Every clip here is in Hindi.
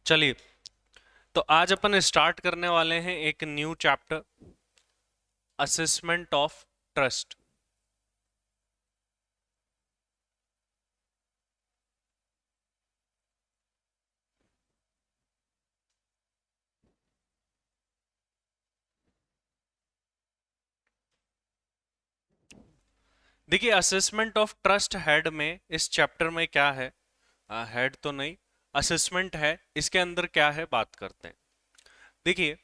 चलिए, तो आज अपन स्टार्ट करने वाले हैं एक new chapter, assessment of trust. देखिए, असेसमेंट ऑफ ट्रस्ट हेड में इस चैप्टर में क्या है, हेड तो नहीं, असेसमेंट है। इसके अंदर क्या है बात करते हैं। देखिए,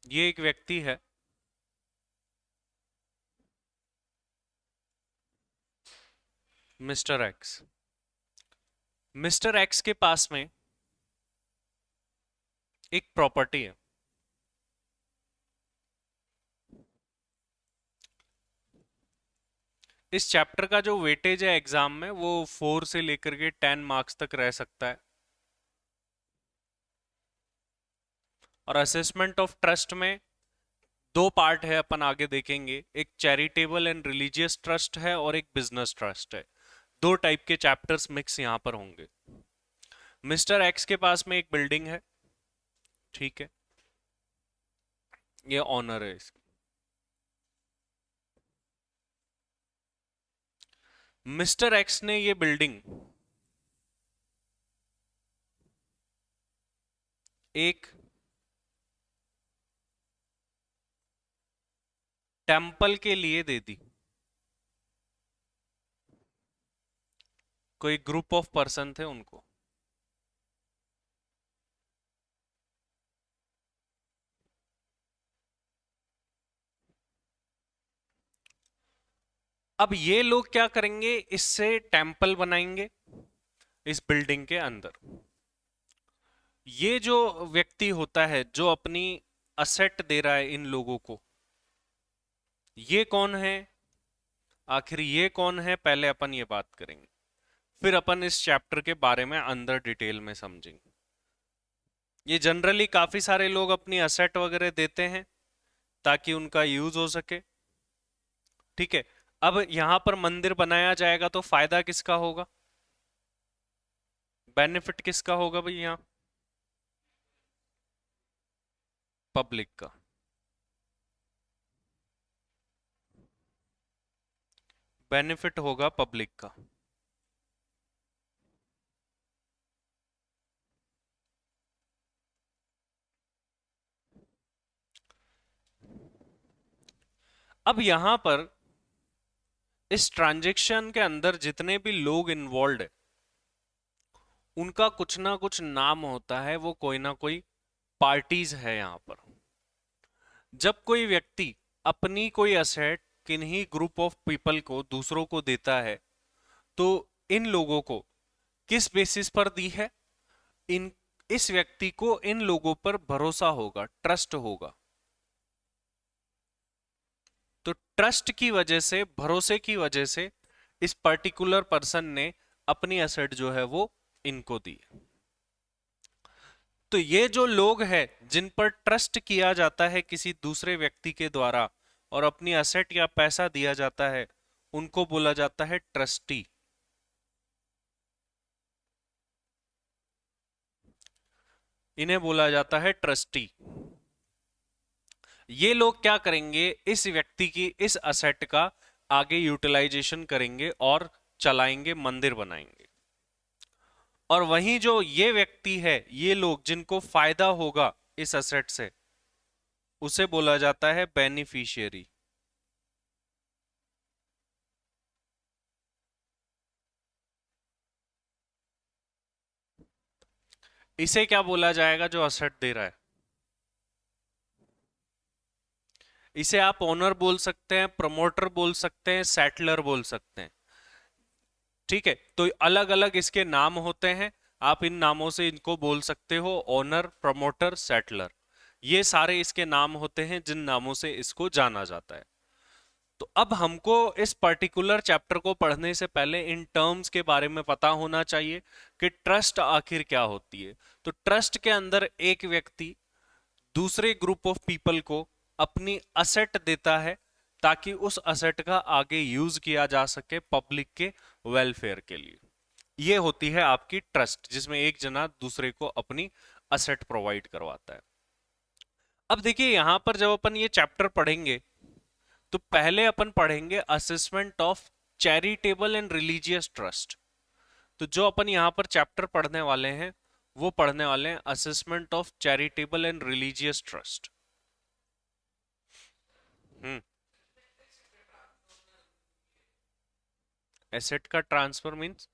ये एक व्यक्ति है, मिस्टर एक्स। मिस्टर एक्स के पास में एक प्रॉपर्टी है। इस चैप्टर का जो वेटेज है एग्जाम में वो 4 से लेकर के 10 मार्क्स तक रह सकता है। और असेसमेंट ऑफ ट्रस्ट में दो पार्ट है, अपन आगे देखेंगे। एक चैरिटेबल एंड रिलीजियस ट्रस्ट है और एक बिजनेस ट्रस्ट है। दो टाइप के चैप्टर्स मिक्स यहां पर होंगे। मिस्टर एक्स के पास में एक बिल्डिंग है, ठीक है, ये ऑनर है इसकी। मिस्टर एक्स ने ये बिल्डिंग एक टेंपल के लिए दे दी। कोई ग्रुप ऑफ पर्सन थे उनको। अब ये लोग क्या करेंगे, इससे टेंपल बनाएंगे इस बिल्डिंग के अंदर। ये जो व्यक्ति होता है जो अपनी असेट दे रहा है इन लोगों को, ये कौन है? आखिर ये कौन है, पहले अपन ये बात करेंगे, फिर अपन इस चैप्टर के बारे में अंदर डिटेल में समझेंगे। ये जनरली काफी सारे लोग अपनी असेट वगैरह देते हैं ताकि उनका यूज हो सके, ठीक है। अब यहां पर मंदिर बनाया जाएगा तो फायदा किसका होगा, बेनिफिट किसका होगा भाई? यहाँ पब्लिक का। बेनिफिट होगा पब्लिक का। अब यहां पर इस ट्रांजैक्शन के अंदर जितने भी लोग इन्वॉल्व है उनका कुछ ना कुछ नाम होता है, वो कोई ना कोई पार्टीज है यहां पर। जब कोई व्यक्ति अपनी कोई असेट किन्हीं ग्रुप ऑफ पीपल को दूसरों को देता है तो इन लोगों को किस बेसिस पर दी है? इन इस व्यक्ति को इन लोगों पर भरोसा होगा, ट्रस्ट होगा। तो ट्रस्ट की वजह से, भरोसे की वजह से इस पर्टिकुलर पर्सन ने अपनी असेट जो है वो इनको दी। तो ये जो लोग हैं जिन पर ट्रस्ट किया जाता है किसी दूसरे व्यक्ति के द्वारा और अपनी असेट या पैसा दिया जाता है, उनको बोला जाता है ट्रस्टी। इन्हें बोला जाता है ट्रस्टी। ये लोग क्या करेंगे, इस व्यक्ति की इस असेट का आगे यूटिलाइजेशन करेंगे और चलाएंगे, मंदिर बनाएंगे। और वहीं जो ये व्यक्ति है, ये लोग जिनको फायदा होगा इस असेट से, उसे बोला जाता है बेनिफिशियरी। इसे क्या बोला जाएगा जो असेट दे रहा है? इसे आप ओनर बोल सकते हैं, प्रमोटर बोल सकते हैं, सेटलर बोल सकते हैं, ठीक है। तो अलग अलग इसके नाम होते हैं, आप इन नामों से इनको बोल सकते हो, ओनर, प्रमोटर, सेटलर। ये सारे इसके नाम होते हैं जिन नामों से इसको जाना जाता है। तो अब हमको इस पर्टिकुलर चैप्टर को पढ़ने से पहले इन टर्म्स के बारे में पता होना चाहिए कि ट्रस्ट आखिर क्या होती है। तो ट्रस्ट के अंदर एक व्यक्ति दूसरे ग्रुप ऑफ पीपल को अपनी असेट देता है ताकि उस असेट का आगे यूज किया जा सके पब्लिक के वेलफेयर के लिए। ये होती है आपकी ट्रस्ट, जिसमें एक जना दूसरे को अपनी असेट प्रोवाइड करवाता है। अब देखिए यहां पर जब अपन ये चैप्टर पढ़ेंगे तो पहले अपन पढ़ेंगे assessment of charitable and religious trust. तो जो अपन यहाँ पर चैप्टर पढ़ने वाले हैं वो पढ़ने वाले हैं assessment of charitable and religious trust. Hmm. Asset का ट्रांसफर मींस?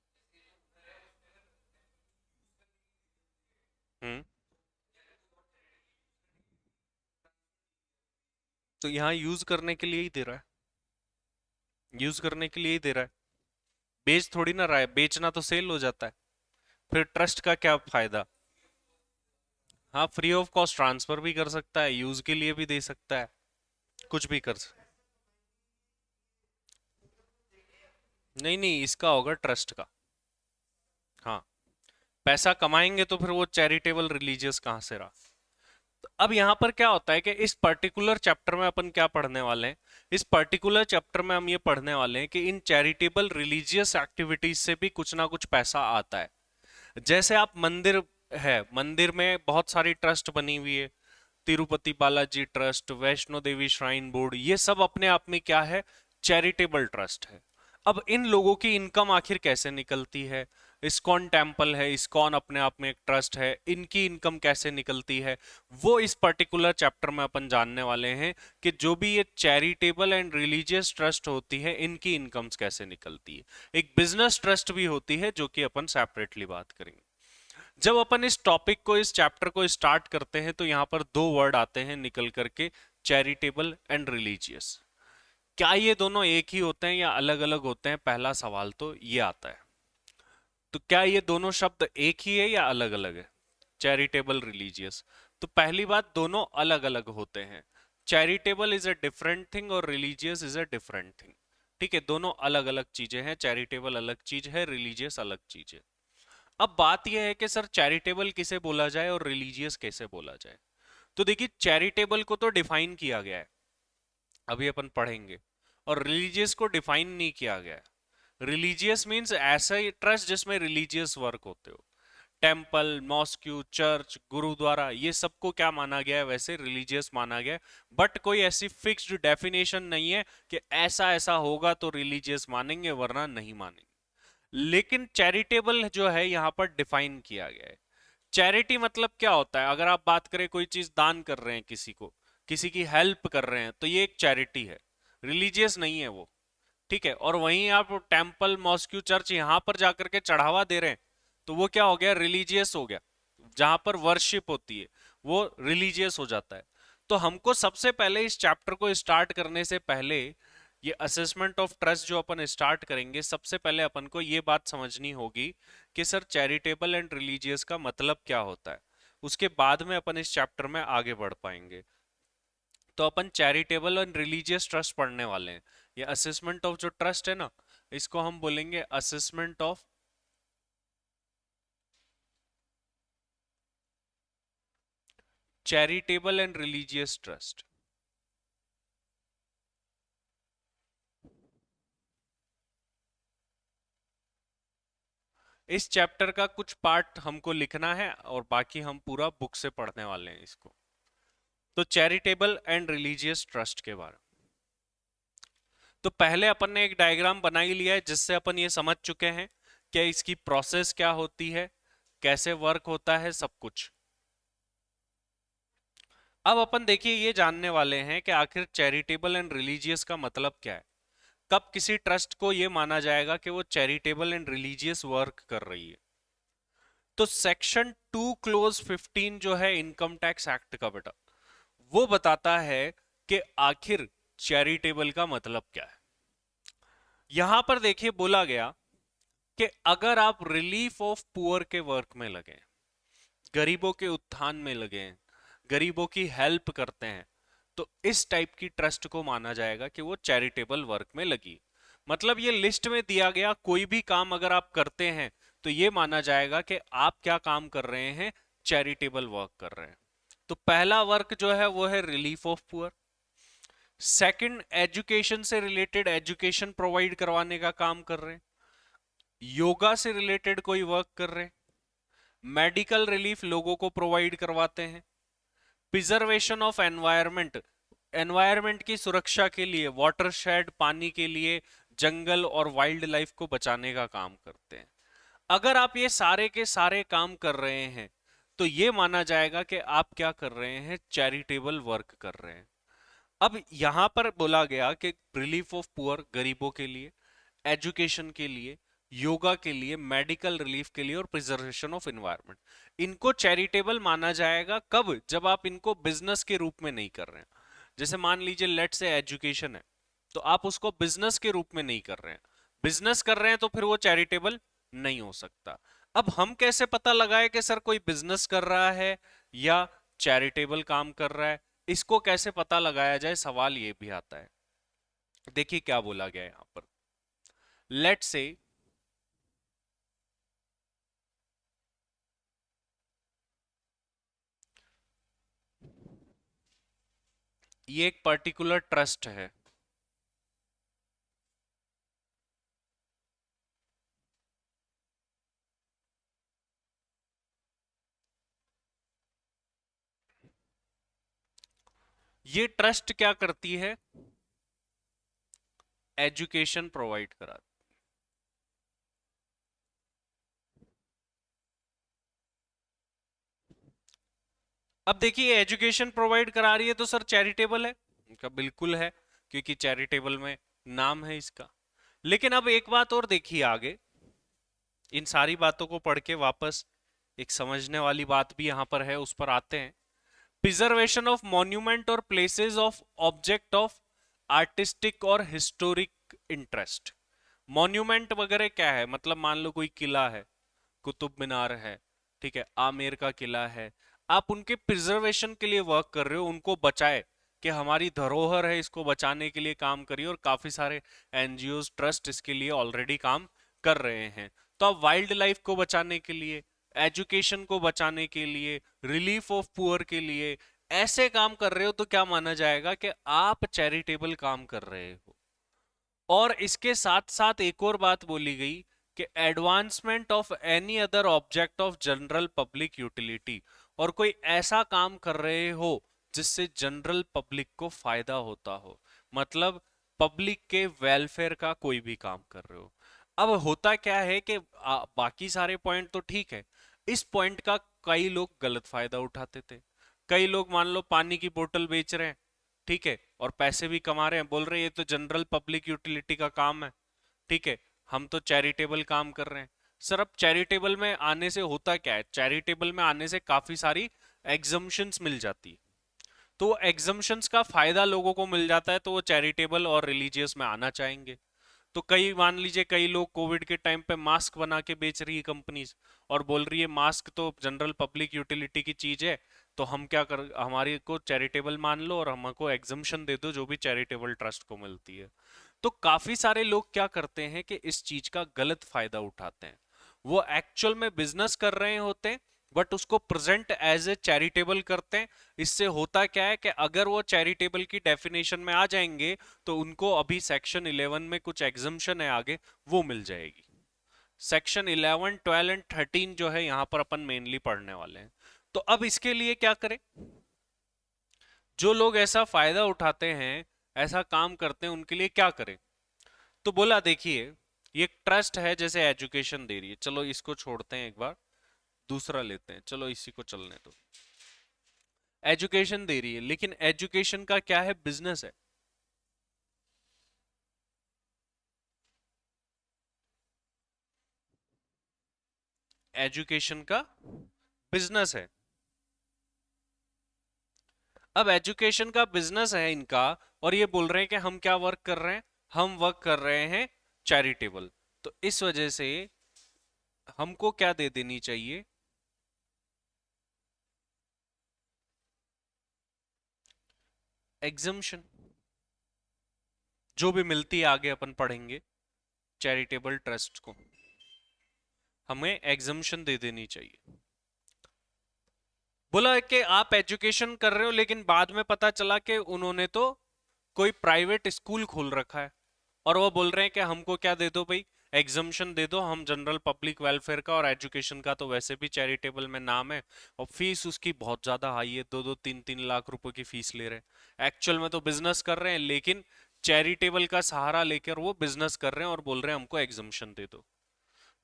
हम्म। तो यहाँ यूज करने के लिए ही दे रहा है, यूज करने के लिए ही दे रहा है, बेच थोड़ी ना रहा है। बेचना तो सेल हो जाता है, फिर ट्रस्ट का क्या फायदा? हाँ, फ्री ऑफ कॉस्ट ट्रांसफर भी कर सकता है, यूज के लिए भी दे सकता है, कुछ भी कर सकता। नहीं नहीं, इसका होगा ट्रस्ट का। हाँ, पैसा कमाएंगे तो फिर वो चैरिटेबल रिलीजियस कहाँ से रहा? तो अब यहाँ पर क्या होता है कि इस पर्टिकुलर चैप्टर में अपन क्या पढ़ने वाले हैं, इस पर्टिकुलर चैप्टर में हम ये पढ़ने वाले हैं कि इन चैरिटेबल रिलीजियस एक्टिविटीज से भी कुछ ना कुछ पैसा आता है। जैसे आप मंदिर है, मंदिर में बहुत सारी ट्रस्ट बनी हुई है, Tirupati Balaji trust, Vaishno Devi shrine board, ये सब अपने आप में क्या है? चैरिटेबल ट्रस्ट है। अब इन लोगों की इनकम आखिर कैसे निकलती है? इस्कॉन टेम्पल है, इस्कॉन अपने आप में एक ट्रस्ट है, इनकी इनकम कैसे निकलती है वो इस पर्टिकुलर चैप्टर में अपन जानने वाले हैं कि जो भी ये चैरिटेबल एंड रिलीजियस ट्रस्ट होती है इनकी इनकम्स कैसे निकलती है। एक बिजनेस ट्रस्ट भी होती है जो कि अपन सेपरेटली बात करेंगे। जब अपन इस टॉपिक को, इस चैप्टर को स्टार्ट करते हैं तो यहाँ पर दो वर्ड आते हैं निकल करके, चैरिटेबल एंड रिलीजियस। क्या ये दोनों एक ही होते हैं या अलग अलग होते हैं? पहला सवाल तो ये आता है। तो क्या ये दोनों शब्द एक ही है या अलग अलग है? Charitable, religious. तो पहली बात, दोनों अलग अलग होते हैं। Charitable is a different thing और religious is a different thing. ठीक है, दोनों अलग अलग चीजें हैं। चैरिटेबल अलग चीज है, रिलीजियस अलग चीज है। अब बात यह है कि सर चैरिटेबल किसे बोला जाए और रिलीजियस कैसे बोला जाए? तो देखिए, चैरिटेबल को तो डिफाइन किया गया है, अभी अपन पढ़ेंगे, और रिलीजियस को डिफाइन नहीं किया गया है। रिलीजियस मींस ऐसा ट्रस्ट जिसमें रिलीजियस वर्क होते हो। टेम्पल, मॉस्क्यू, चर्च, गुरुद्वारा, ये सबको क्या माना गया है? वैसे रिलीजियस माना गया है। बट कोई ऐसी फिक्स्ड डेफिनेशन नहीं है कि ऐसा ऐसा होगा तो रिलीजियस मानेंगे वरना नहीं मानेंगे। लेकिन चैरिटेबल जो है यहाँ पर डिफाइन किया गया है। चैरिटी मतलब क्या होता है? अगर आप बात करें, कोई चीज दान कर रहे हैं किसी को, किसी की हेल्प कर रहे हैं, तो ये एक चैरिटी है, रिलीजियस नहीं है वो। ठीक है, और वहीं आप टेम्पल, मॉस्क्यू, चर्च यहाँ पर जाकर के चढ़ावा दे रहे हैं तो वो क्या हो गया? रिलीजियस हो गया। जहां पर वर्शिप होती है वो रिलीजियस हो जाता है। तो हमको सबसे पहले इस चैप्टर को स्टार्ट करने से पहले, ये असेसमेंट ऑफ ट्रस्ट जो अपन स्टार्ट करेंगे, सबसे पहले अपन को ये बात समझनी होगी कि सर चैरिटेबल एंड रिलीजियस का मतलब क्या होता है। उसके बाद में अपन इस चैप्टर में आगे बढ़ पाएंगे। तो अपन चैरिटेबल एंड रिलीजियस ट्रस्ट पढ़ने वाले हैं। ये असेसमेंट ऑफ जो ट्रस्ट है ना, इसको हम बोलेंगे assessment of charitable and religious trust. इस चैप्टर का कुछ पार्ट हमको लिखना है और बाकी हम पूरा बुक से पढ़ने वाले हैं इसको। तो चैरिटेबल एंड रिलीजियस ट्रस्ट के बारे में तो पहले अपन ने एक डायग्राम बना ही लिया है, जिससे अपन ये समझ चुके हैं कि इसकी प्रोसेस क्या होती है, कैसे वर्क होता है, सब कुछ। अब अपन देखिए ये जानने वाले हैं कि आखिर चैरिटेबल एंड रिलीजियस का मतलब क्या है। कब किसी ट्रस्ट को ये माना जाएगा कि वो चैरिटेबल एंड रिलीजियस वर्क कर रही है? तो सेक्शन 2 क्लोज 15 जो है इनकम टैक्स एक्ट का बेटा, वो बताता है कि आखिर चैरिटेबल का मतलब क्या है। यहां पर देखिए बोला गया कि अगर आप रिलीफ ऑफ पुअर के वर्क में लगे, गरीबों के उत्थान में लगे, गरीबों की हेल्प करते हैं, तो इस टाइप की ट्रस्ट को माना जाएगा कि वो चैरिटेबल वर्क में लगी। मतलब ये लिस्ट में दिया गया कोई भी काम अगर आप करते हैं तो ये माना जाएगा कि आप क्या काम कर रहे हैं? चैरिटेबल वर्क कर रहे हैं। तो पहला वर्क जो है वो है relief of poor. Second, education से रिलेटेड एजुकेशन प्रोवाइड करवाने का काम कर रहे हैं, योगा से रिलेटेड कोई वर्क कर रहे हैं, मेडिकल रिलीफ लोगों को प्रोवाइड करवाते हैं, प्रिजर्वेशन ऑफ एनवायरनमेंट, एनवायरनमेंट की सुरक्षा के लिए, वाटरशेड पानी के लिए, जंगल और वाइल्ड लाइफ को बचाने का काम करते हैं। अगर आप ये सारे के सारे काम कर रहे हैं तो ये माना जाएगा कि आप क्या कर रहे हैं, चैरिटेबल वर्क कर रहे हैं। अब यहां पर बोला गया कि रिलीफ ऑफ पुअर, गरीबों के लिए, एजुकेशन के लिए, योगा के लिए, मेडिकल रिलीफ के लिए और प्रिजर्वेशन ऑफ एनवायरनमेंट, इनको चैरिटेबल माना जाएगा कब, जब आप इनको बिजनेस के रूप में नहीं कर रहे हैं। जैसे मान लीजिए लेट से एजुकेशन है, तो आप उसको बिजनेस के रूप में नहीं कर रहे हैं, बिजनेस कर रहे हैं तो फिर वो चैरिटेबल नहीं हो सकता। अब हम कैसे पता लगाए कि सर कोई बिजनेस कर रहा है या चैरिटेबल काम कर रहा है, इसको कैसे पता लगाया जाए, सवाल ये भी आता है। देखिए क्या बोला गया यहां पर, लेट से ये एक पर्टिकुलर ट्रस्ट है, ये ट्रस्ट क्या करती है, एजुकेशन प्रोवाइड कराती। अब देखिए एजुकेशन प्रोवाइड करा रही है तो सर चैरिटेबल है, उनका बिल्कुल है, क्योंकि चैरिटेबल में नाम है इसका। लेकिन अब एक बात और देखिए आगे, इन सारी बातों को पढ़ के वापस एक समझने वाली बात भी यहां पर है, उस पर आते हैं। प्रिजर्वेशन ऑफ मॉन्यूमेंट और places of object of artistic और हिस्टोरिक इंटरेस्ट। मॉन्यूमेंट वगैरह क्या है, मतलब मान लो कोई किला है, कुतुब मीनार है, ठीक है, आमेर का किला है, आप उनके प्रिजर्वेशन के लिए वर्क कर रहे हो, उनको बचाए, कि हमारी धरोहर है, इसको बचाने के लिए काम करिए, और काफी सारे एनजीओ ट्रस्ट इसके लिए ऑलरेडी काम कर रहे हैं। तो आप वाइल्ड लाइफ को बचाने के लिए, एजुकेशन को बचाने के लिए, रिलीफ ऑफ पुअर के लिए ऐसे काम कर रहे हो, तो क्या माना जाएगा कि आप चैरिटेबल काम कर रहे हो। और इसके साथ साथ एक और बात बोली गई कि advancement of any other object of general public utility, और कोई ऐसा काम कर रहे हो जिससे जनरल पब्लिक को फायदा होता हो, मतलब पब्लिक के वेलफेयर का कोई भी काम कर रहे हो। अब होता क्या है कि बाकी सारे पॉइंट तो ठीक है, इस पॉइंट का कई लोग गलत फायदा उठाते थे। कई लोग मान लो पानी की बोतल बेच रहे हैं, ठीक है, और पैसे भी कमा रहे हैं, बोल रहे हैं ये तो जनरल पब्लिक यूटिलिटी का काम है, ठीक है, हम तो चैरिटेबल काम कर रहे हैं। सर अब चैरिटेबल में आने से होता क्या है, चैरिटेबल में आने से काफी सारी एग्जम्पशंस मिल जाती है, तो वो एग्जम्पशंस का फायदा लोगों को मिल जाता है, तो वो चैरिटेबल और रिलीजियस में आना चाहेंगे। तो कई मान लीजिए कई लोग कोविड के टाइम पे मास्क बना के बेच रही है कंपनीज, और बोल रही है मास्क तो जनरल पब्लिक यूटिलिटी की चीज है, तो हम क्या कर, हमारी को चैरिटेबल मान लो और हमको एग्जम्पशन दे दो जो भी चैरिटेबल ट्रस्ट को मिलती है। तो काफी सारे लोग क्या करते हैं कि इस चीज का गलत फायदा उठाते हैं, वो एक्चुअल में बिजनेस कर रहे होते हैं बट उसको प्रेजेंट एज ए चैरिटेबल करते हैं। इससे होता क्या है कि अगर वो चैरिटेबल की डेफिनेशन में आ जाएंगे तो उनको अभी सेक्शन 11 में कुछ एग्जम्पशन है आगे, वो मिल जाएगी। सेक्शन 11, 12 एंड 13 जो है यहाँ पर अपन मेनली पढ़ने वाले हैं। तो अब इसके लिए क्या करें, जो लोग ऐसा फायदा उठाते हैं, ऐसा काम करते हैं, उनके लिए क्या करें। तो बोला देखिए, ये एक ट्रस्ट है जैसे एजुकेशन दे रही है, चलो इसको छोड़ते हैं, एक बार दूसरा लेते हैं, चलो इसी को चलने दो। एजुकेशन दे रही है, लेकिन एजुकेशन का क्या है, बिजनेस है। एजुकेशन का बिजनेस है। अब एजुकेशन का बिजनेस है इनका, और ये बोल रहे हैं कि हम क्या वर्क कर रहे हैं, हम वर्क कर रहे हैं चैरिटेबल। तो इस वजह से हमको क्या दे देनी चाहिए, एग्जम्पशन, जो भी मिलती है आगे अपन पढ़ेंगे, चैरिटेबल ट्रस्ट को हमें एग्जम्पशन दे देनी चाहिए। बोला कि आप एजुकेशन कर रहे हो लेकिन बाद में पता चला कि उन्होंने तो कोई प्राइवेट स्कूल खोल रखा है और वो बोल रहे हैं कि हमको क्या दे दो भाई, एग्जम्पशन दे दो, हम जनरल पब्लिक वेलफेयर का और एजुकेशन का तो वैसे भी चैरिटेबल में नाम है, और फीस उसकी बहुत ज्यादा हाई है, 2-2 3-3 लाख रुपए की फीस ले रहे हैं, एक्चुअल में तो बिजनेस कर रहे हैं लेकिन चैरिटेबल का सहारा लेकर वो बिजनेस कर रहे हैं और बोल रहे हैं हमको एग्जम्पशन दे दो।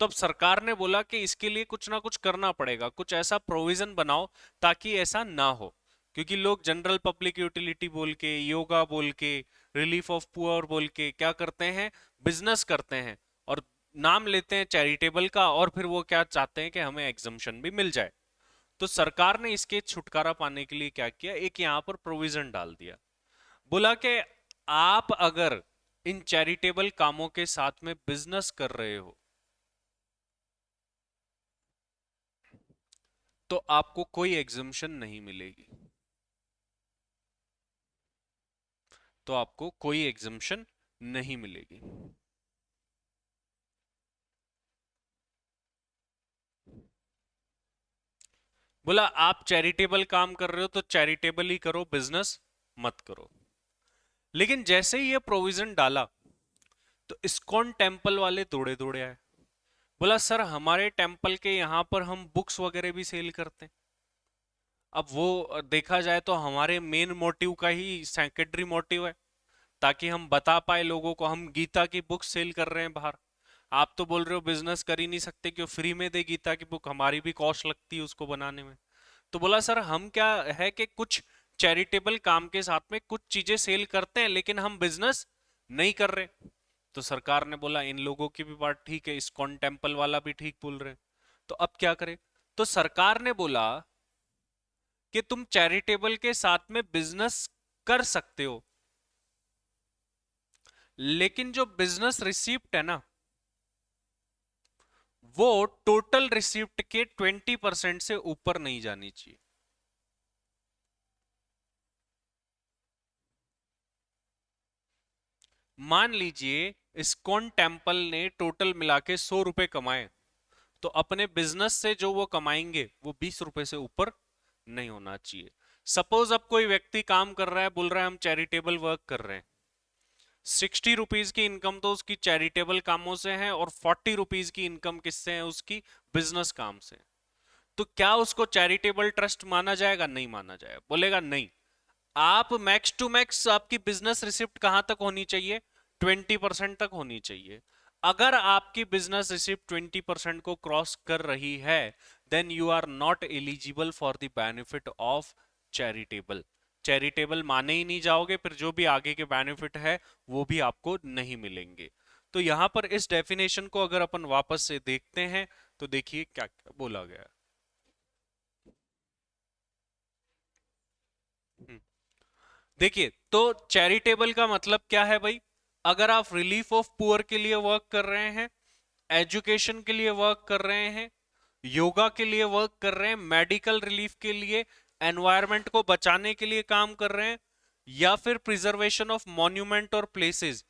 तो अब सरकार ने बोला कि इसके लिए कुछ ना कुछ करना पड़ेगा, कुछ ऐसा प्रोविजन बनाओ ताकि ऐसा ना हो, क्योंकि लोग जनरल पब्लिक यूटिलिटी बोल के, योगा बोल के, रिलीफ ऑफ पुअर बोल के क्या करते हैं, बिजनेस करते हैं और नाम लेते हैं चैरिटेबल का, और फिर वो क्या चाहते हैं कि हमें एग्जम्पशन भी मिल जाए। तो सरकार ने इसके छुटकारा पाने के लिए क्या किया, एक यहां पर प्रोविजन डाल दिया, बोला कि आप अगर इन चैरिटेबल कामों के साथ में बिजनेस कर रहे हो तो आपको कोई एग्जम्पशन नहीं मिलेगी, तो आपको कोई एग्जम्पशन नहीं मिलेगी। बोला आप चैरिटेबल काम कर रहे हो तो चैरिटेबल ही करो, बिजनेस मत करो। लेकिन जैसे ही ये प्रोविजन डाला तो इस्कॉन टेम्पल वाले दौड़े दौड़े आए, बोला सर हमारे टेम्पल के यहाँ पर हम बुक्स वगैरह भी सेल करते हैं। अब वो देखा जाए तो हमारे मेन मोटिव का ही सेकेंडरी मोटिव है, ताकि हम बता पाए लोगों को हम गीता की बुक सेल कर रहे हैं बाहर। आप तो बोल रहे हो बिजनेस कर ही नहीं सकते, क्यों फ्री में दे गीता की बुक, हमारी भी कॉस्ट लगती है उसको बनाने में। तो बोला सर हम क्या है कि कुछ चैरिटेबल काम के साथ में कुछ चीजें सेल करते हैं लेकिन हम बिजनेस नहीं कर रहे। तो सरकार ने बोला इन लोगों की भी बात ठीक है, इस्कॉन टेम्पल वाला भी ठीक बोल रहे हैं, तो अब क्या करें। तो सरकार ने बोला कि तुम चैरिटेबल के साथ में बिजनेस कर सकते हो, लेकिन जो बिजनेस रिसिप्ट है ना, वो टोटल रिसिप्ट के 20% से ऊपर नहीं जानी चाहिए। मान लीजिए इस्कॉन टेम्पल ने टोटल मिला के 100 रुपए कमाए, तो अपने बिजनेस से जो वो कमाएंगे वो 20 रुपए से ऊपर नहीं होना चाहिए। सपोज अब कोई व्यक्ति काम कर रहा है, बोल रहा है हम चैरिटेबल वर्क कर रहे हैं, 60 रुपीज की इनकम तो उसकी चैरिटेबल कामों से है और 40 रुपीज की इनकम किससे है, उसकी बिजनेस काम से। तो क्या उसको चैरिटेबल ट्रस्ट माना जाएगा? नहीं माना जाएगा, बोलेगा नहीं। आप मैक्स टू मैक्स आपकी बिजनेस रिसिप्ट कहां तक होनी चाहिए, 20% तक होनी चाहिए। अगर आपकी बिजनेस रिसिप्ट 20% को क्रॉस कर रही है, then you are not eligible for the benefit of charitable. Charitable माने ही नहीं जाओगे, फिर जो भी आगे के बेनिफिट है वो भी आपको नहीं मिलेंगे। तो यहां पर इस डेफिनेशन को अगर अपन वापस से देखते हैं तो देखिए क्या क्या बोला गया है। देखिए तो चैरिटेबल का मतलब क्या है भाई, अगर आप रिलीफ ऑफ पुअर के लिए वर्क कर रहे हैं, एजुकेशन के लिए वर्क कर रहे हैं, योगा के लिए वर्क कर रहे हैं, मेडिकल रिलीफ के लिए, एनवायरनमेंट को बचाने के लिए काम कर रहे हैं, या फिर प्रिजर्वेशन ऑफ मॉन्यूमेंट और प्लेसेस,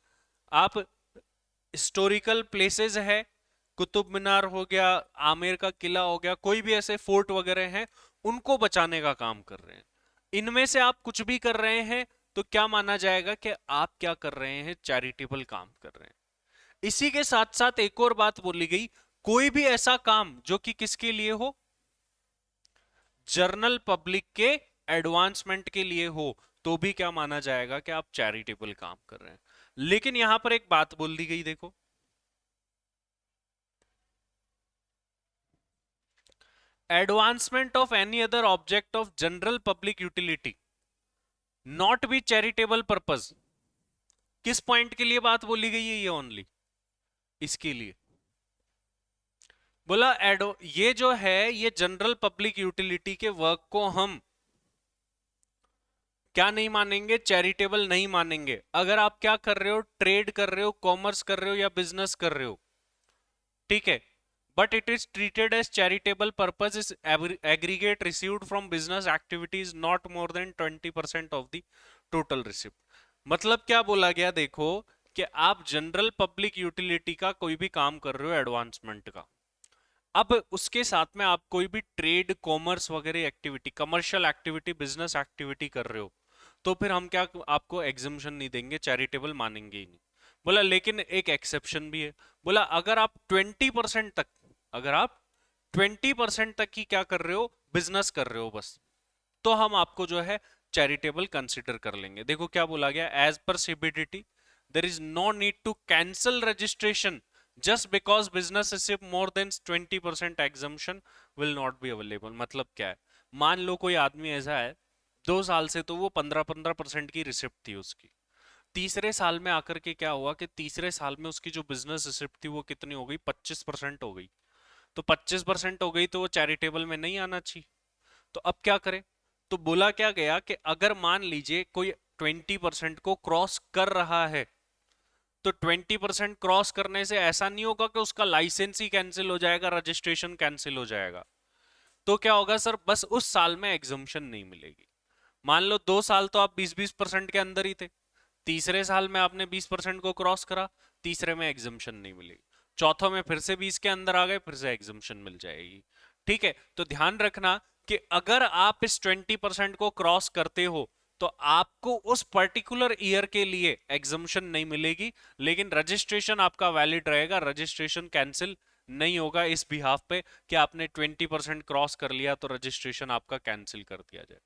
आप हिस्टोरिकल प्लेसेस है, कुतुब मीनार हो गया, आमेर का किला हो गया, कोई भी ऐसे फोर्ट वगैरह हैं, उनको बचाने का काम कर रहे हैं, इनमें से आप कुछ भी कर रहे हैं तो क्या माना जाएगा कि आप क्या कर रहे हैं, चैरिटेबल काम कर रहे हैं। इसी के साथ साथ एक और बात बोली गई, कोई भी ऐसा काम जो कि किसके लिए हो, जर्नल पब्लिक के एडवांसमेंट के लिए हो, तो भी क्या माना जाएगा कि आप चैरिटेबल काम कर रहे हैं। लेकिन यहां पर एक बात बोल दी गई, देखो, advancement of any other object of general public utility not be charitable purpose. किस पॉइंट के लिए बात बोली गई है, ये ओनली इसके लिए बोला। एडो ये जो है ये जनरल पब्लिक यूटिलिटी के वर्क को हम क्या नहीं मानेंगे, चैरिटेबल नहीं मानेंगे। अगर आप क्या कर रहे हो, ट्रेड कर रहे हो, कॉमर्स कर रहे हो या बिजनेस कर रहे हो, ठीक है, but it is treated as charitable purpose is aggregate received from business activities not more than 20% of the total receipt. मतलब क्या बोला गया, देखो कि आप जनरल पब्लिक यूटिलिटी का कोई भी काम कर रहे हो एडवांसमेंट का, अब उसके साथ में आप कोई भी ट्रेड कॉमर्स वगैरह activity, commercial activity, business activity कर रहे हो, तो फिर हम क्या आपको एग्जम्पशन नहीं देंगे, चैरिटेबल मानेंगे ही नहीं। बोला लेकिन एक एक्सेप्शन भी है। बोला अगर आप 20% तक, अगर आप 20% तक ही क्या कर रहे हो, बिजनेस कर रहे हो बस, तो हम आपको जो है चैरिटेबल कंसिडर कर लेंगे। देखो क्या बोला गया, as per CBDT there is no need to cancel registration just because business receive more than 20% exemption will not be available. मतलब क्या है, मान लो कोई आदमी ऐसा है 2 साल से तो वो 15-15% की रिसिप्ट थी उसकी, तीसरे साल में आकर के क्या हुआ कि तीसरे साल में उसकी जो बिजनेस रिसिप्ट थी वो कितनी हो गई, 25% हो गई। तो 25% हो गई तो वो चैरिटेबल में नहीं आना चाहिए। तो अब क्या करें, तो बोला क्या गया कि अगर मान लीजिए कोई 20% को क्रॉस कर रहा है, तो 20% क्रॉस करने से ऐसा नहीं होगा कि उसका लाइसेंस ही कैंसिल हो जाएगा, रजिस्ट्रेशन कैंसिल हो जाएगा। तो क्या होगा सर, बस उस साल में एग्जम्पशन नहीं मिलेगी। मान लो 2 साल तो आप 20-20% के अंदर ही थे, तीसरे साल में आपने 20% को क्रॉस करा, तीसरे में एग्जम्पशन नहीं मिलेगी, चौथों में फिर से 20 के अंदर आ गए, फिर से एग्जम्पशन मिल जाएगी। ठीक है, तो ध्यान रखना कि अगर आप इस 20% को क्रॉस करते हो तो आपको उस पर्टिकुलर ईयर के लिए एग्जम्पशन नहीं मिलेगी, लेकिन रजिस्ट्रेशन आपका वैलिड रहेगा, रजिस्ट्रेशन कैंसिल नहीं होगा इस बिहाफ पे कि आपने 20% क्रॉस कर लिया तो रजिस्ट्रेशन आपका कैंसिल कर दिया जाए।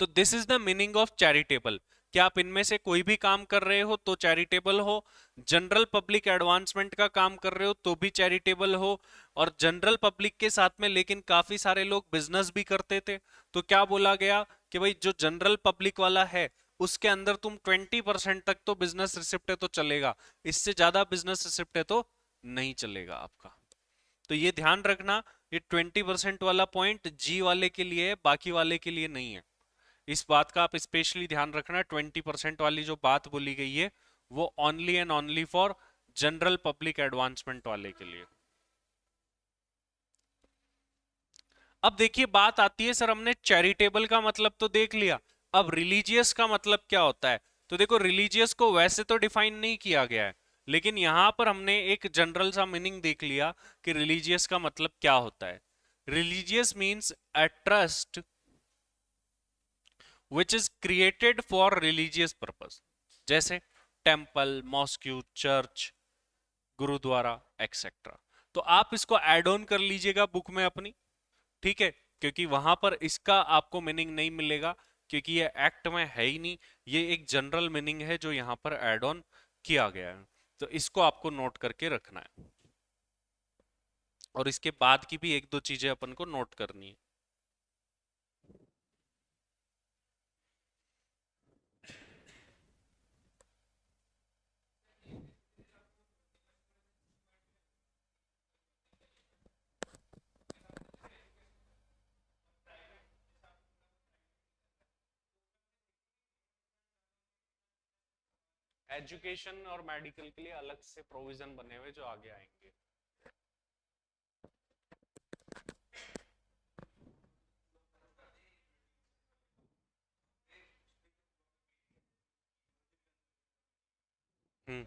तो this is the meaning of charitable, कि आप इनमें से कोई भी काम कर रहे हो तो चैरिटेबल हो, जनरल पब्लिक एडवांसमेंट का काम कर रहे हो तो भी चैरिटेबल हो, और जनरल पब्लिक के साथ में लेकिन काफी सारे लोग बिजनेस भी करते थे, तो क्या बोला गया कि भाई जो जनरल पब्लिक वाला है उसके अंदर तुम 20% तक तो बिजनेस रिसिप्ट है तो चलेगा, इससे ज्यादा बिजनेस रिसिप्ट है तो नहीं चलेगा आपका। तो ये ध्यान रखना, ये 20% वाला पॉइंट जी वाले के लिए है, बाकी वाले के लिए नहीं है। इस बात का आप स्पेशली ध्यान रखना, 20% वाली जो बात बोली गई है वो only and only for general public advancement वाले के लिए। अब देखिए बात आती है, सर हमने चैरिटेबल का मतलब तो देख लिया, अब रिलीजियस का मतलब क्या होता है। तो देखो रिलीजियस को वैसे तो डिफाइन नहीं किया गया है, लेकिन यहां पर हमने एक जनरल सा मीनिंग देख लिया कि रिलीजियस का मतलब क्या होता है। Religious means a trust which is created for religious purpose, जैसे temple, mosque, church, gurdwara etcetera. तो आप इसको ऐड ऑन कर लीजिएगा बुक में अपनी, ठीक है, क्योंकि वहां पर इसका आपको मीनिंग नहीं मिलेगा, क्योंकि ये एक्ट में है ही नहीं, ये एक जनरल मीनिंग है जो यहाँ पर ऐड ऑन किया गया है। तो इसको आपको नोट करके रखना है, और इसके बाद की भी एक दो चीजें अपन को नोट करनी है। एजुकेशन और मेडिकल के लिए अलग से प्रोविजन बने हुए जो आगे आएंगे। हम्म।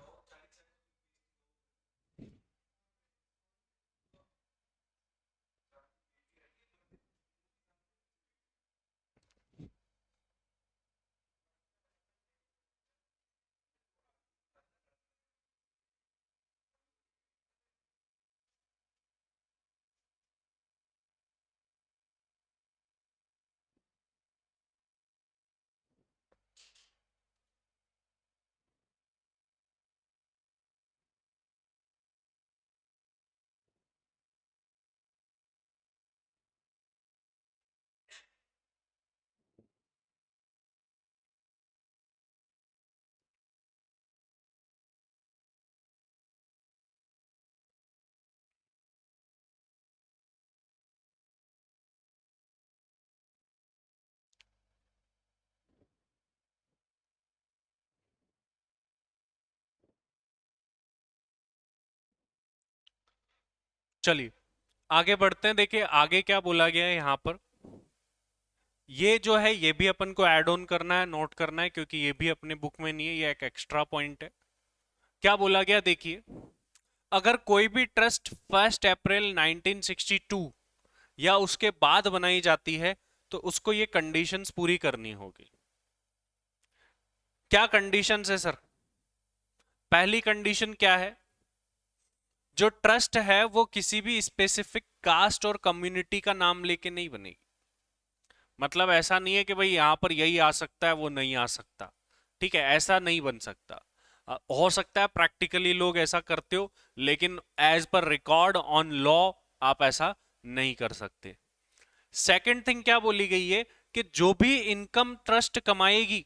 चलिए आगे बढ़ते हैं, देखिए आगे क्या बोला गया है यहाँ पर। ये जो है ये भी अपन को ऐड ऑन करना है, नोट करना है, क्योंकि ये भी अपने बुक में नहीं है, ये एक एक्स्ट्रा पॉइंट है। क्या बोला गया देखिए, अगर कोई भी ट्रस्ट 1 अप्रैल 1962 या उसके बाद बनाई जाती है तो उसको ये कंडीशंस पूरी करनी होगी। क्या कंडीशन है सर? पहली कंडीशन क्या है? जो ट्रस्ट है वो किसी भी स्पेसिफिक कास्ट और कम्युनिटी का नाम लेके नहीं बनेगी। मतलब ऐसा नहीं है कि भाई यहां पर यही आ सकता है वो नहीं आ सकता, ठीक है, ऐसा नहीं बन सकता। हो सकता है प्रैक्टिकली लोग ऐसा करते हो, लेकिन as per record on law आप ऐसा नहीं कर सकते। सेकंड थिंग क्या बोली गई है कि जो भी इनकम ट्रस्ट कमाएगी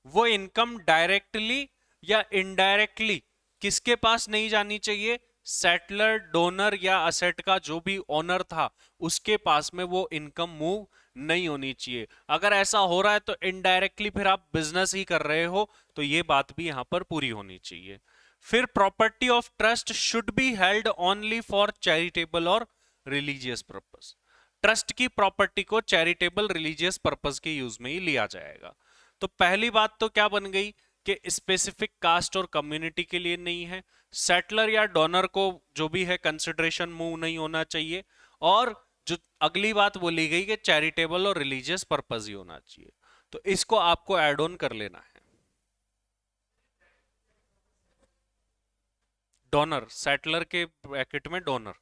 वो इनकम डायरेक्टली या इनडायरेक्टली किसके पास नहीं जानी चाहिए? सेटलर, डोनर या असेट का जो भी ओनर था उसके पास में वो इनकम मूव नहीं होनी चाहिए। अगर ऐसा हो रहा है तो इनडायरेक्टली फिर आप बिजनेस ही कर रहे हो, तो ये बात भी यहां पर पूरी होनी चाहिए। फिर property of trust should be held only for charitable और रिलीजियस पर्पस। ट्रस्ट की प्रॉपर्टी को चैरिटेबल रिलीजियस पर्पस के यूज में ही लिया जाएगा। तो पहली बात तो क्या बन गई कि स्पेसिफिक कास्ट और कम्युनिटी के लिए नहीं है, सेटलर या डोनर को जो भी है कंसिडरेशन मूव नहीं होना चाहिए, और जो अगली बात बोली गई कि चैरिटेबल और रिलीजियस पर्पस ही होना चाहिए। तो इसको आपको ऐड ऑन कर लेना है। डोनर, सेटलर के ब्रैकेट में डोनर।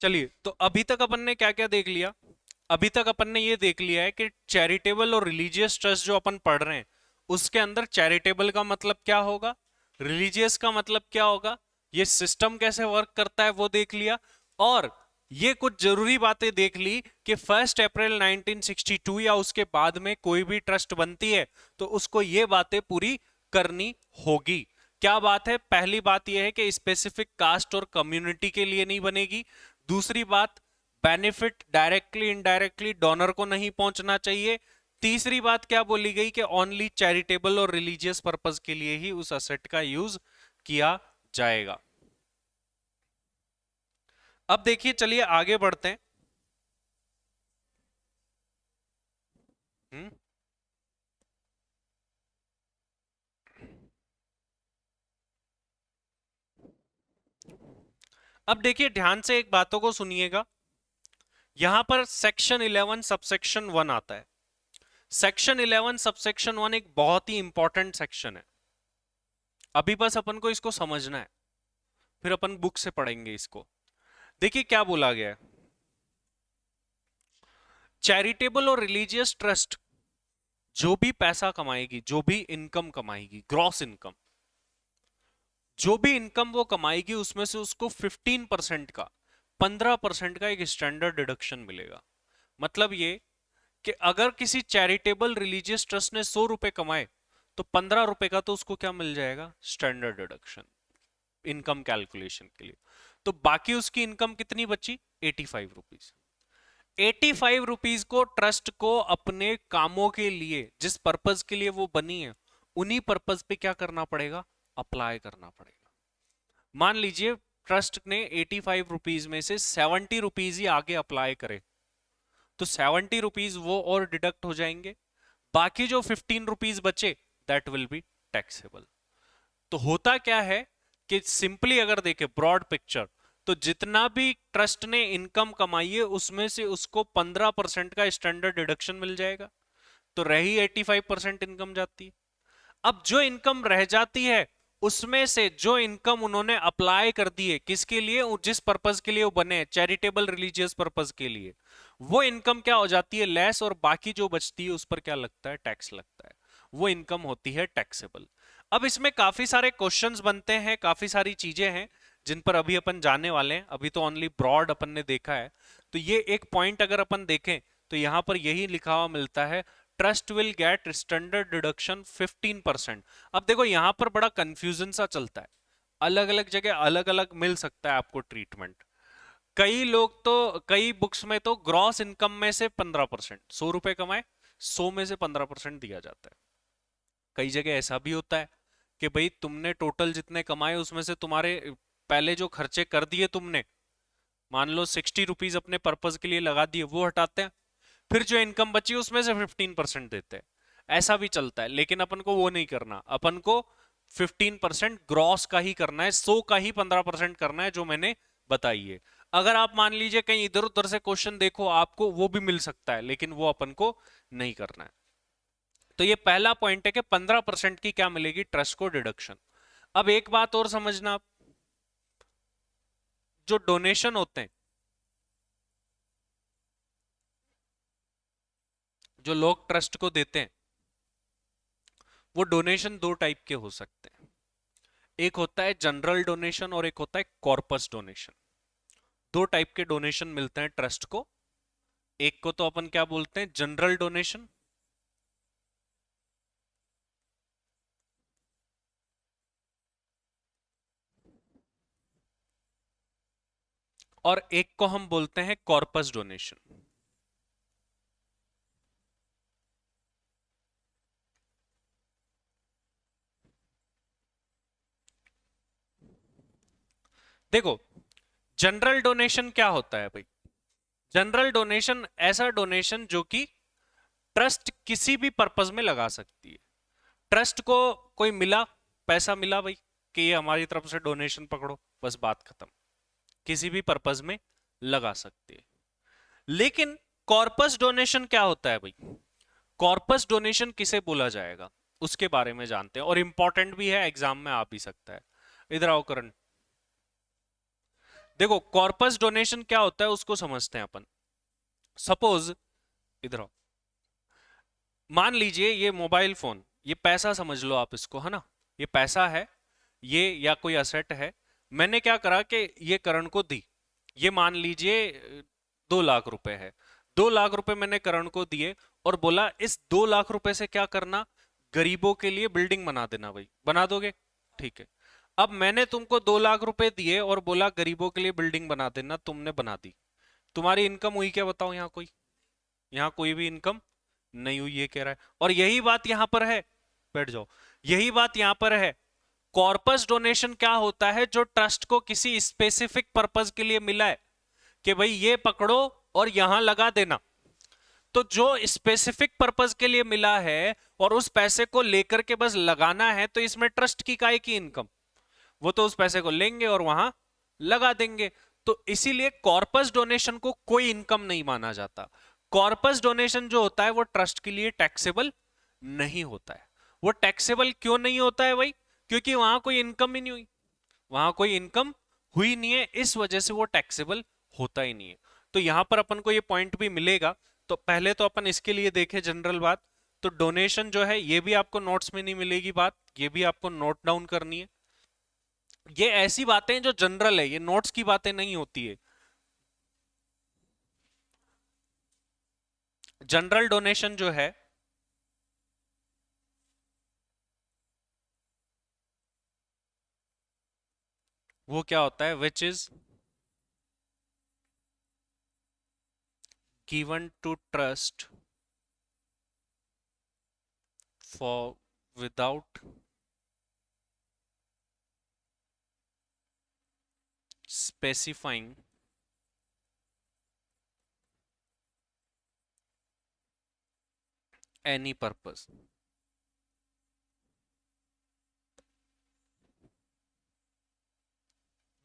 चलिए, तो अभी तक अपन ने क्या क्या देख लिया? अभी तक अपन ने ये देख लिया है कि चैरिटेबल और रिलीजियस ट्रस्ट जो अपन पढ़ रहे हैं उसके अंदर चैरिटेबल का मतलब क्या होगा, रिलीजियस का मतलब क्या होगा, ये सिस्टम कैसे वर्क करता है वो देख लिया। और ये कुछ जरूरी बातें देख ली कि 1 अप्रैल 1962 या उसके बाद में कोई भी ट्रस्ट बनती है तो उसको ये बातें पूरी करनी होगी। क्या बात है? पहली बात यह है कि स्पेसिफिक कास्ट और कम्युनिटी के लिए नहीं बनेगी। दूसरी बात, बेनिफिट डायरेक्टली इनडायरेक्टली डोनर को नहीं पहुंचना चाहिए। तीसरी बात क्या बोली गई कि ओनली चैरिटेबल और रिलीजियस पर्पस के लिए ही उस असेट का यूज किया जाएगा। अब देखिए, चलिए आगे बढ़ते हैं। हम्म, अब देखिए ध्यान से एक बातों को सुनिएगा। यहां पर सेक्शन 11 सबसेक्शन 1 आता है। सेक्शन 11 सबसेक्शन 1 एक बहुत ही इंपॉर्टेंट सेक्शन है। अभी बस अपन को इसको समझना है। फिर अपन बुक से पढ़ेंगे इसको। देखिए क्या बोला गया है, चैरिटेबल और रिलीजियस ट्रस्ट जो भी पैसा कमाएगी, जो भी इनकम कमाएगी, ग्रॉस इनकम, जो भी इनकम वो कमाएगी उसमें से उसको 15% का, 15% का एक स्टैंडर्ड डिडक्शन मिलेगा। मतलब ये कि अगर किसी चैरिटेबल रिलीजियस ट्रस्ट ने 100 रुपए कमाए तो 15 रुपए का तो उसको क्या मिल जाएगा, स्टैंडर्ड डिडक्शन, इनकम कैलकुलेशन के लिए। तो बाकी उसकी इनकम कितनी बची, 85 रुपीज। 85 रुपीज को ट्रस्ट को अपने कामों के लिए, जिस पर्पज के लिए वो बनी है, उन्हीं पर्पज पे क्या करना पड़ेगा, अप्लाई करना पड़ेगा। मान लीजिए ट्रस्ट ने 85 रुपीज में से 70 रुपीज ही आगे अप्लाई करे, तो 70 रुपीज वो और डिडक्ट हो जाएंगे, बाकी जो 15 रुपीज बचे दैट विल बी टैक्सेबल। तो होता क्या है कि सिंपली अगर देखें ब्रॉड पिक्चर, तो जितना भी ट्रस्ट ने इनकम कमाई है उसमें से उसको 15% का स्टैंडर्ड डिडक्शन मिल जाएगा, तो रही 85% इनकम जाती है। अब जो इनकम रह जाती है उसमें से जो इनकम उन्होंने अप्लाई कर दी है, किसके लिए, जिस पर्पज के लिए वो बने, चैरिटेबल रिलीजियस पर्पज के लिए, वो इनकम क्या हो जाती है, लेस, और बाकी जो बचती है उस पर क्या लगता है, टैक्स लगता है, वो इनकम होती है टैक्सेबल। अब इसमें काफी सारे क्वेश्चंस बनते हैं, काफी सारी चीजें हैं जिन पर अभी अपन जाने वाले हैं, अभी तो ओनली ब्रॉड अपन ने देखा है। तो ये एक पॉइंट अगर अपन देखें तो यहां पर यही लिखा हुआ मिलता है, trust will get standard deduction 15%। अब देखो यहां पर बड़ा कंफ्यूजन सा चलता है, अलग अलग जगह अलग अलग मिल सकता है आपको ट्रीटमेंट। कई लोग तो, कई बुक्स में तो ग्रॉस इनकम में से 15%, 100 रुपए कमाए 100 में से 15% दिया जाता है। कई जगह ऐसा भी होता है कि भाई तुमने टोटल जितने कमाए उसमें से तुम्हारे पहले जो खर्चे कर दिए तुमने, मान लो 60 रुपीज अपने पर्पज के लिए लगा दिए, वो हटाते हैं, फिर जो इनकम बची उसमें से 15% देते हैं। ऐसा भी चलता है, लेकिन अपन को वो नहीं करना, अपन को 15% ग्रॉस का ही करना है, 100 का ही 15% करना है जो मैंने बताई है। अगर आप मान लीजिए कहीं इधर उधर से क्वेश्चन देखो, आपको वो भी मिल सकता है, लेकिन वो अपन को नहीं करना है। तो ये पहला पॉइंट है कि 15% की क्या मिलेगी, ट्रस्ट को डिडक्शन। अब एक बात और समझना, जो डोनेशन होते हैं, जो लोग ट्रस्ट को देते हैं, वो डोनेशन दो टाइप के हो सकते हैं। एक होता है जनरल डोनेशन और एक होता है कॉर्पस डोनेशन। दो टाइप के डोनेशन मिलते हैं ट्रस्ट को। एक को तो अपन क्या बोलते हैं, जनरल डोनेशन, और एक को हम बोलते हैं कॉर्पस डोनेशन। देखो जनरल डोनेशन क्या होता है भाई, जनरल डोनेशन ऐसा डोनेशन जो कि ट्रस्ट किसी भी पर्पज में लगा सकती है। ट्रस्ट को कोई मिला, पैसा मिला भाई कि ये हमारी तरफ से डोनेशन पकड़ो, बस बात खत्म, किसी भी पर्पज में लगा सकते हैं। लेकिन कॉर्पस डोनेशन क्या होता है भाई, कॉर्पस डोनेशन किसे बोला जाएगा उसके बारे में जानते हैं, और इंपॉर्टेंट भी है, एग्जाम में आ भी सकता है। इधर आओ करण, देखो कॉर्पस डोनेशन क्या होता है उसको समझते हैं अपन। सपोज, इधर आओ, मान लीजिए ये मोबाइल फोन, ये पैसा समझ लो आप इसको, है ना, ये पैसा है, ये या कोई असेट है, मैंने क्या करा कि ये करण को दी, ये मान लीजिए 2 लाख रुपए है, 2 लाख रुपए मैंने करण को दिए और बोला इस 2 लाख रुपए से क्या करना, गरीबों के लिए बिल्डिंग बना देना भाई, बना दोगे, ठीक है। अब मैंने तुमको 2 लाख रुपए दिए और बोला गरीबों के लिए बिल्डिंग बना देना, तुमने बना दी, तुम्हारी इनकम हुई क्या बताओ, यहाँ कोई, यहाँ कोई भी इनकम नहीं हुई, ये कह रहा है। और यही बात यहां पर है, बैठ जाओ, यही बात यहां पर है। कॉर्पस डोनेशन क्या होता है, जो ट्रस्ट को किसी स्पेसिफिक पर्पज के लिए मिला है कि भाई ये पकड़ो और यहां लगा देना, तो जो स्पेसिफिक पर्पज के लिए मिला है और उस पैसे को लेकर के बस लगाना है, तो इसमें ट्रस्ट की काय की इनकम, वो तो उस पैसे को लेंगे और वहां लगा देंगे। तो इसीलिए कॉर्पस डोनेशन को कोई इनकम नहीं माना जाता। कॉर्पस डोनेशन जो होता है वो ट्रस्ट के लिए टैक्सेबल नहीं होता है। वो टैक्सेबल क्यों नहीं होता है भाई, क्योंकि वहां कोई इनकम ही नहीं हुई, वहां कोई इनकम हुई नहीं है, इस वजह से वो टैक्सेबल होता ही नहीं है। तो यहां पर अपन को ये पॉइंट भी मिलेगा। तो पहले तो अपन इसके लिए देखें जनरल बात। तो डोनेशन जो है ये भी आपको नोट्स में नहीं मिलेगी बात, ये भी आपको नोट डाउन करनी है। ये ऐसी बातें हैं जो जनरल है, ये नोट्स की बातें नहीं होती है। जनरल डोनेशन जो है वो क्या होता है, which is given to trust for without specifying any purpose।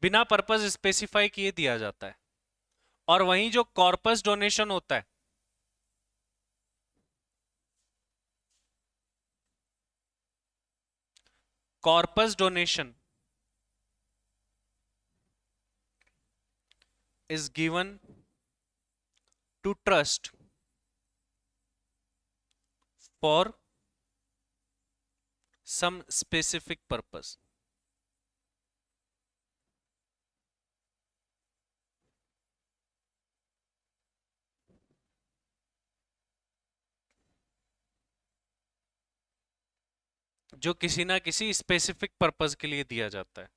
बिना पर्पस स्पेसिफाई किए दिया जाता है। और वहीं जो कॉर्पस डोनेशन होता है, corpus donation is given to trust for some specific purpose. जो किसी ना किसी स्पेसिफिक पर्पस के लिए दिया जाता है।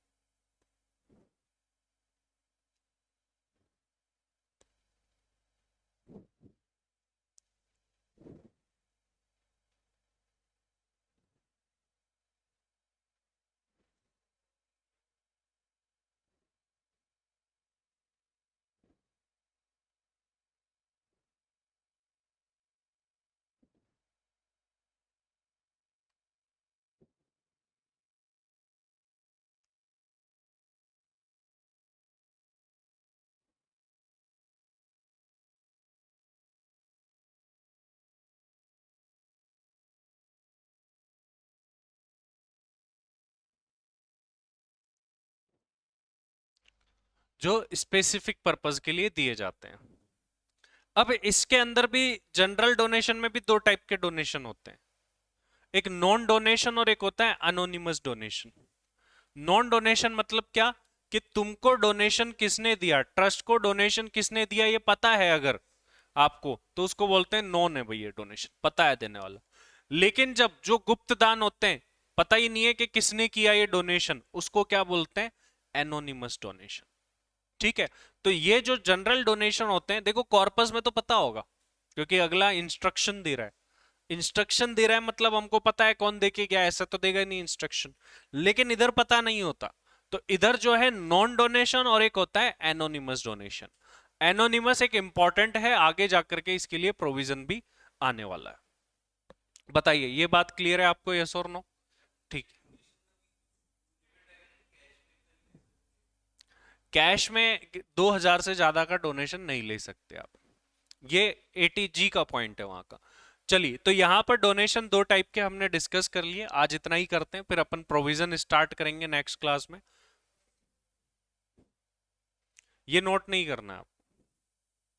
जो स्पेसिफिक पर्पस के लिए दिए जाते हैं। अब इसके अंदर भी जनरल डोनेशन में भी दो टाइप के डोनेशन होते हैं, एक नॉन डोनेशन और एक होता है अनोनिमस डोनेशन। नॉन डोनेशन मतलब क्या, कि तुमको डोनेशन किसने दिया, ट्रस्ट को डोनेशन किसने दिया ये पता है अगर आपको, तो उसको बोलते हैं नॉन है भाई, ये डोनेशन पता है देने वाला। लेकिन जब जो गुप्त दान होते हैं, पता ही नहीं है कि किसने किया ये डोनेशन, उसको क्या बोलते हैं, एनोनिमस डोनेशन। ठीक है। तो ये जो जनरल डोनेशन होते हैं, देखो कॉर्पस में तो पता होगा क्योंकि अगला इंस्ट्रक्शन दे रहा है। इंस्ट्रक्शन दे रहा है मतलब हमको पता है कौन देके गया, ऐसा तो देगा नहीं इंस्ट्रक्शन। लेकिन इधर पता नहीं होता। तो इधर जो है नॉन डोनेशन और एक होता है एनोनिमस डोनेशन। एनोनिमस एक इंपॉर्टेंट है, आगे जाकर के इसके लिए प्रोविजन भी आने वाला है। बताइए ये बात क्लियर है आपको, यस और नो? ठीक। कैश में 2000 से ज्यादा का डोनेशन नहीं ले सकते आप, ये 80G का पॉइंट है वहां का। चलिए, तो यहां पर डोनेशन दो टाइप के हमने डिस्कस कर लिए, आज इतना ही करते हैं, फिर अपन प्रोविजन स्टार्ट करेंगे नेक्स्ट क्लास में। ये नोट नहीं करना है आप,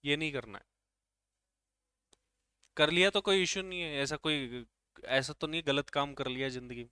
ये नहीं करना है। कर लिया तो कोई इशू नहीं है, ऐसा कोई, ऐसा तो नहीं गलत काम कर लिया जिंदगी में।